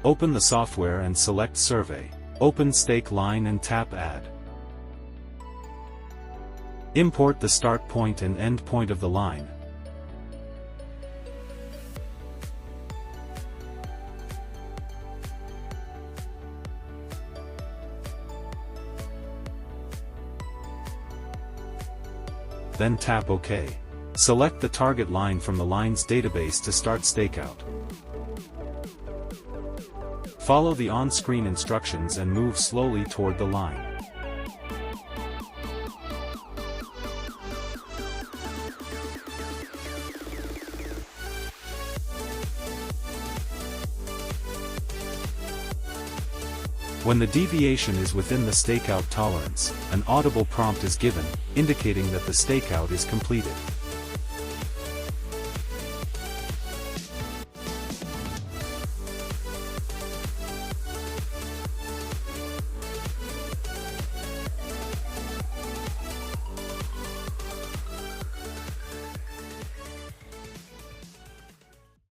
Open the software and select Survey. Open Stake Line and tap Add. Import the start point and end point of the line. Then tap OK. Select the target line from the line's database to start stakeout. Follow the on-screen instructions and move slowly toward the line. When the deviation is within the stakeout tolerance, an audible prompt is given, indicating that the stakeout is completed.